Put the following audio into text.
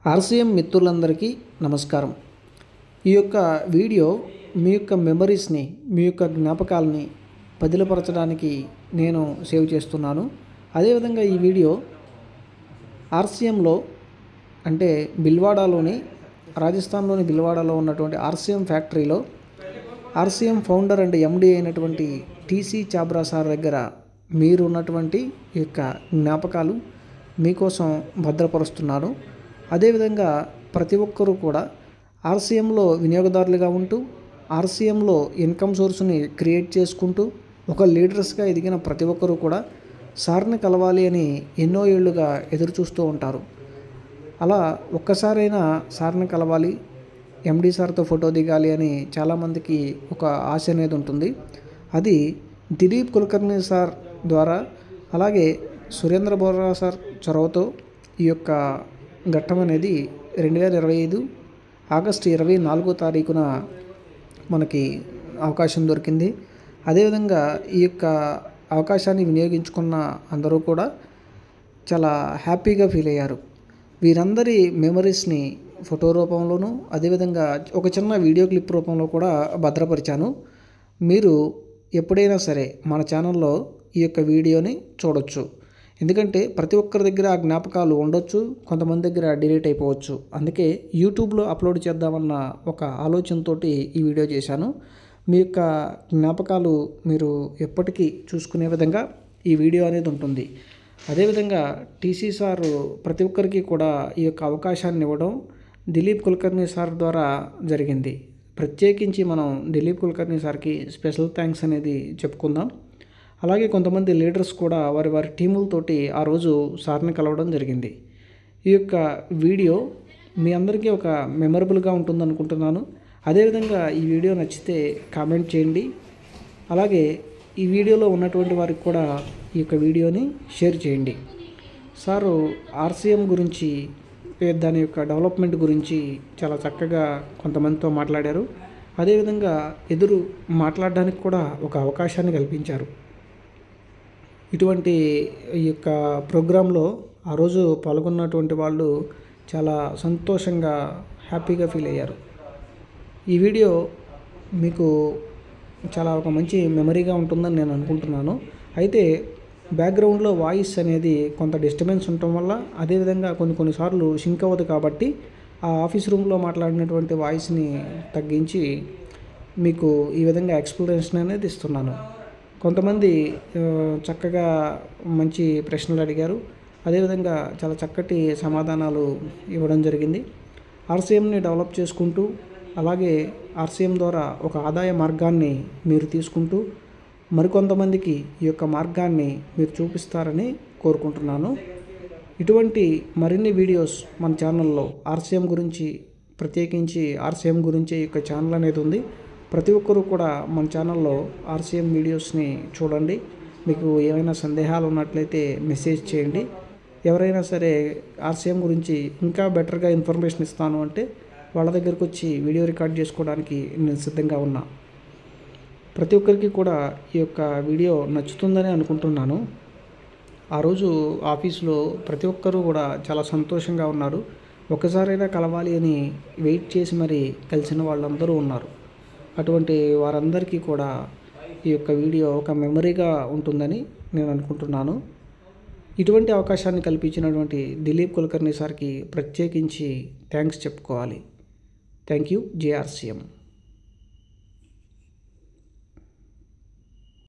RCM మిత్రులందరికీ నమస్కారం. ఈ యొక్క వీడియో మీ యొక్క మెమరీస్ని, మీ యొక్క జ్ఞాపకాలని పదిలపరచడానికి నేను సేవ్ చేస్తున్నాను. అదేవిధంగా ఈ వీడియో ఆర్సీఎంలో అంటే బిల్వాడాలోని రాజస్థాన్లోని బిల్వాడాలో ఉన్నటువంటి ఆర్సీఎం ఫ్యాక్టరీలో ఆర్సీఎం ఫౌండర్ అండ్ ఎండీ అయినటువంటి టీసీ చాబ్రా సార్ దగ్గర మీరు ఉన్నటువంటి ఈ యొక్క జ్ఞాపకాలు మీకోసం భద్రపరుస్తున్నాను. అదేవిధంగా ప్రతి ఒక్కరూ కూడా ఆర్సీఎంలో వినియోగదారులుగా ఉంటూ ఆర్సీఎంలో ఇన్కమ్ సోర్స్ని క్రియేట్ చేసుకుంటూ ఒక లీడర్స్గా ఎదిగిన ప్రతి ఒక్కరూ కూడా సార్ని కలవాలి అని ఎన్నో ఏళ్లుగా ఎదురు చూస్తూ ఉంటారు. అలా ఒక్కసారైనా సార్ని కలవాలి, ఎండీ సార్తో ఫోటో దిగాలి అని చాలామందికి ఒక ఆశ అనేది ఉంటుంది. అది దిలీప్ కులకర్ణి సార్ ద్వారా అలాగే సురేంద్ర బోరా సార్ చొరవతో ఈ యొక్క ఘట్టం అనేది 2025 ఆగస్టు 24వ తారీఖున మనకి అవకాశం దొరికింది. అదేవిధంగా ఈ యొక్క అవకాశాన్ని వినియోగించుకున్న అందరూ కూడా చాలా హ్యాపీగా ఫీల్ అయ్యారు. వీరందరి మెమరీస్ని ఫోటో రూపంలోనూ అదేవిధంగా ఒక చిన్న వీడియో క్లిప్ రూపంలో కూడా భద్రపరిచాను. మీరు ఎప్పుడైనా సరే మన ఛానల్లో ఈ యొక్క వీడియోని చూడొచ్చు. ఎందుకంటే ప్రతి ఒక్కరి దగ్గర ఆ జ్ఞాపకాలు ఉండొచ్చు, కొంతమంది దగ్గర డిలీట్ అయిపోవచ్చు. అందుకే యూట్యూబ్లో అప్లోడ్ చేద్దామన్న ఒక ఆలోచనతో ఈ వీడియో చేశాను. మీ యొక్క జ్ఞాపకాలు మీరు ఎప్పటికీ చూసుకునే విధంగా ఈ వీడియో అనేది ఉంటుంది. అదేవిధంగా టీసీ సార్ ప్రతి ఒక్కరికి కూడా ఈ యొక్క అవకాశాన్ని ఇవ్వడం దిలీప్ కులకర్ణి సార్ ద్వారా జరిగింది. ప్రత్యేకించి మనం దిలీప్ కులకర్ణి సార్కి స్పెషల్ థ్యాంక్స్ అనేది చెప్పుకుందాం. అలాగే కొంతమంది లీడర్స్ కూడా వారి టీములతోటి ఆ రోజు సార్ని కలవడం జరిగింది. ఈ యొక్క వీడియో మీ అందరికీ ఒక మెమరబుల్గా ఉంటుందనుకుంటున్నాను. అదేవిధంగా ఈ వీడియో నచ్చితే కామెంట్ చేయండి. అలాగే ఈ వీడియోలో ఉన్నటువంటి వారికి కూడా ఈ యొక్క వీడియోని షేర్ చేయండి. సారు ఆర్సీఎం గురించి, దాని యొక్క డెవలప్మెంట్ గురించి చాలా చక్కగా కొంతమందితో మాట్లాడారు. అదేవిధంగా ఎదురు మాట్లాడడానికి కూడా ఒక అవకాశాన్ని కల్పించారు. ఇటువంటి ఈ యొక్క ప్రోగ్రాంలో ఆ రోజు పాల్గొన్నటువంటి వాళ్ళు చాలా సంతోషంగా హ్యాపీగా ఫీల్ అయ్యారు. ఈ వీడియో మీకు చాలా ఒక మంచి మెమరీగా ఉంటుందని నేను అనుకుంటున్నాను. అయితే బ్యాక్గ్రౌండ్లో వాయిస్ అనేది కొంత డిస్టర్బెన్స్ ఉండటం వల్ల, అదేవిధంగా కొన్నిసార్లు సింక్ అవ్వదు కాబట్టి ఆ ఆఫీస్ రూమ్లో మాట్లాడినటువంటి వాయిస్ని తగ్గించి మీకు ఈ విధంగా ఎక్స్ప్లెనేషన్ అనేది ఇస్తున్నాను. కొంతమంది చక్కగా మంచి ప్రశ్నలు అడిగారు. అదేవిధంగా చాలా చక్కటి సమాధానాలు ఇవ్వడం జరిగింది. ఆర్సీఎంని డెవలప్ చేసుకుంటూ అలాగే ఆర్సీఎం ద్వారా ఒక ఆదాయ మార్గాన్ని మీరు తీసుకుంటూ మరికొంతమందికి ఈ యొక్క మార్గాన్ని మీరు చూపిస్తారని కోరుకుంటున్నాను. ఇటువంటి మరిన్ని వీడియోస్ మన ఛానల్లో ఆర్సీఎం గురించి, ప్రత్యేకించి ఆర్సీఎం గురించి ఈ యొక్క ఛానల్ అనేది ఉంది. ప్రతి ఒక్కరూ కూడా మన ఛానల్లో ఆర్సీఎం వీడియోస్ని చూడండి. మీకు ఏమైనా సందేహాలు ఉన్నట్లయితే మెసేజ్ చేయండి. ఎవరైనా సరే ఆర్సీఎం గురించి ఇంకా బెటర్గా ఇన్ఫర్మేషన్ ఇస్తాను అంటే వాళ్ళ దగ్గరకు వచ్చి వీడియో రికార్డ్ చేసుకోవడానికి నేను సిద్ధంగా ఉన్నా. ప్రతి ఒక్కరికి కూడా ఈ యొక్క వీడియో నచ్చుతుందని అనుకుంటున్నాను. ఆ రోజు ఆఫీసులో ప్రతి ఒక్కరూ కూడా చాలా సంతోషంగా ఉన్నారు. ఒక్కసారైనా కలవాలి అని వెయిట్ చేసి మరీ కలిసిన వాళ్ళందరూ ఉన్నారు. అటువంటి వారందరికీ కూడా ఈ యొక్క వీడియో ఒక మెమరీగా ఉంటుందని నేను అనుకుంటున్నాను. ఇటువంటి అవకాశాన్ని కల్పించినటువంటి దిలీప్ కులకర్ణి సార్కి ప్రత్యేకించి థ్యాంక్స్ చెప్పుకోవాలి. Thank you. జేఆర్సీఎం.